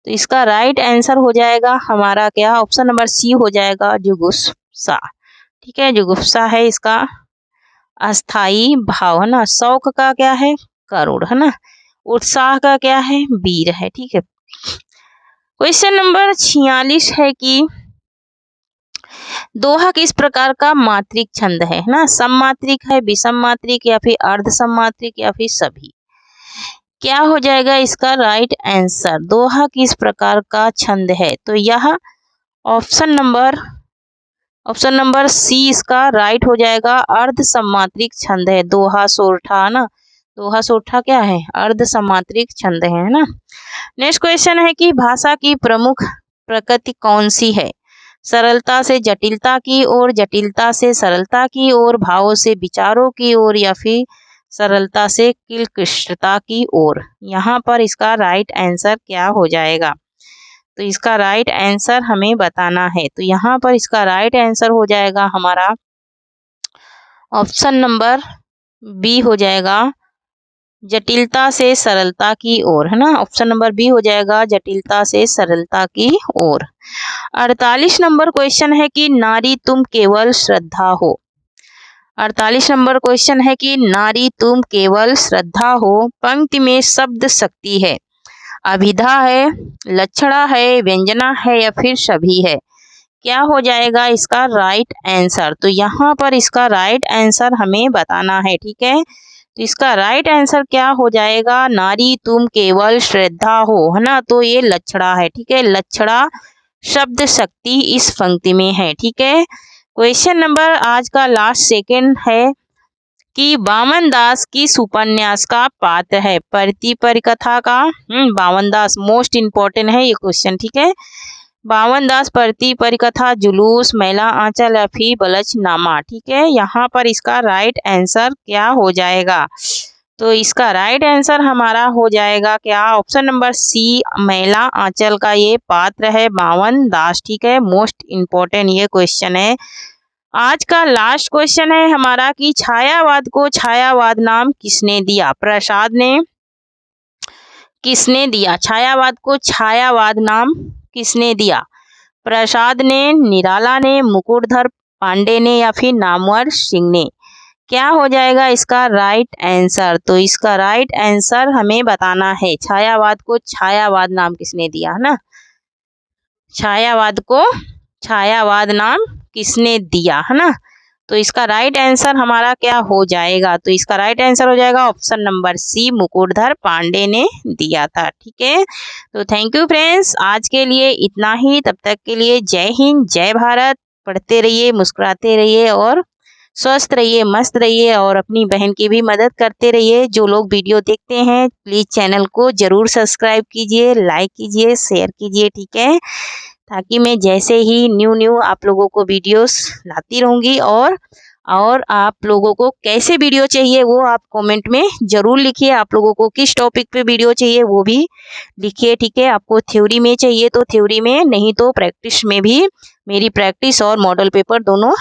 तो इसका राइट आंसर हो जाएगा हमारा क्या? ऑप्शन नंबर सी हो जाएगा, जुगुप्सा, ठीक है, जुगुप्सा है इसका अस्थाई भाव, है ना। शौक का क्या है? करुण, है ना। उत्साह का क्या है? वीर है, ठीक है। क्वेश्चन नंबर 46 है कि दोहा किस प्रकार का मात्रिक छंद है ना, सममात्रिक है, विषम मात्रिक, या फिर अर्ध सममात्रिक, या फिर सभी। क्या हो जाएगा इसका राइट आंसर? दोहा किस प्रकार का छंद है? तो यह ऑप्शन नंबर सी इसका राइट हो जाएगा, अर्ध सममात्रिक छंद है। दोहा सोरठा, ना, दोहा सोरठा क्या है? अर्ध सममात्रिक छंद है ना। नेक्स्ट क्वेश्चन है कि भाषा की प्रमुख प्रकृति कौन सी है? सरलता से जटिलता की ओर, जटिलता से सरलता की ओर, भावों से विचारों की ओर, या फिर सरलता से किल्कृष्टता की ओर। यहाँ पर इसका राइट आंसर क्या हो जाएगा? तो इसका राइट आंसर हमें बताना है। तो यहाँ पर इसका राइट आंसर हो जाएगा हमारा ऑप्शन नंबर बी हो जाएगा, जटिलता से सरलता की ओर, है ना। ऑप्शन नंबर बी हो जाएगा, जटिलता से सरलता की ओर। 48 नंबर क्वेश्चन है कि नारी तुम केवल श्रद्धा हो। 48 नंबर क्वेश्चन है कि नारी तुम केवल श्रद्धा हो, पंक्ति में शब्द शक्ति है, अभिधा है, लक्षणा है, व्यंजना है, या फिर सभी है। क्या हो जाएगा इसका राइट आंसर? तो यहाँ पर इसका राइट आंसर हमें बताना है, ठीक है। तो इसका राइट आंसर क्या हो जाएगा? नारी तुम केवल श्रद्धा हो, है ना, तो ये लक्षणा है, ठीक है। लक्षणा शब्द शक्ति इस पंक्ति में है, ठीक है। क्वेश्चन नंबर आज का लास्ट सेकंड है कि बावन दास की उपन्यास का पात्र है, परती परिकथा का। बावन दास मोस्ट इम्पोर्टेंट है ये क्वेश्चन, ठीक है। बावन दास, परती परिकथा, जुलूस, मैला आंचल, या फिर बलचनामा, ठीक है। यहाँ पर इसका राइट आंसर क्या हो जाएगा? तो इसका राइट आंसर हमारा हो जाएगा क्या, ऑप्शन नंबर सी, मेला आंचल का ये पात्र है 52 दास। ठीक है, मोस्ट इम्पोर्टेंट ये क्वेश्चन है। आज का लास्ट क्वेश्चन है हमारा कि छायावाद को छायावाद नाम किसने दिया। प्रसाद ने किसने दिया, छायावाद को छायावाद नाम किसने दिया। प्रसाद ने, निराला ने, मुकुटधर पांडे ने या फिर नामवर सिंह ने। क्या हो जाएगा इसका राइट आंसर। तो इसका राइट आंसर हमें बताना है, छायावाद को छायावाद नाम किसने दिया, है ना। छायावाद को छायावाद नाम किसने दिया, है ना। तो इसका राइट आंसर हमारा क्या हो जाएगा। तो इसका राइट आंसर हो जाएगा option number C, Mukutdhar Pandey ने दिया था। ठीक है, तो थैंक यू फ्रेंड्स, आज के लिए इतना ही। तब तक के लिए जय हिंद, जय भारत। पढ़ते रहिए, मुस्कुराते रहिए और स्वस्थ रहिए, मस्त रहिए और अपनी बहन की भी मदद करते रहिए। जो लोग वीडियो देखते हैं प्लीज़ चैनल को ज़रूर सब्सक्राइब कीजिए, लाइक कीजिए, शेयर कीजिए। ठीक है, ताकि मैं जैसे ही न्यू आप लोगों को वीडियोस लाती रहूँगी। और आप लोगों को कैसे वीडियो चाहिए वो आप कमेंट में ज़रूर लिखिए। आप लोगों को किस टॉपिक पे वीडियो चाहिए वो भी लिखिए। ठीक है, आपको थ्योरी में चाहिए तो थ्योरी में, नहीं तो प्रैक्टिस में भी। मेरी प्रैक्टिस और मॉडल पेपर दोनों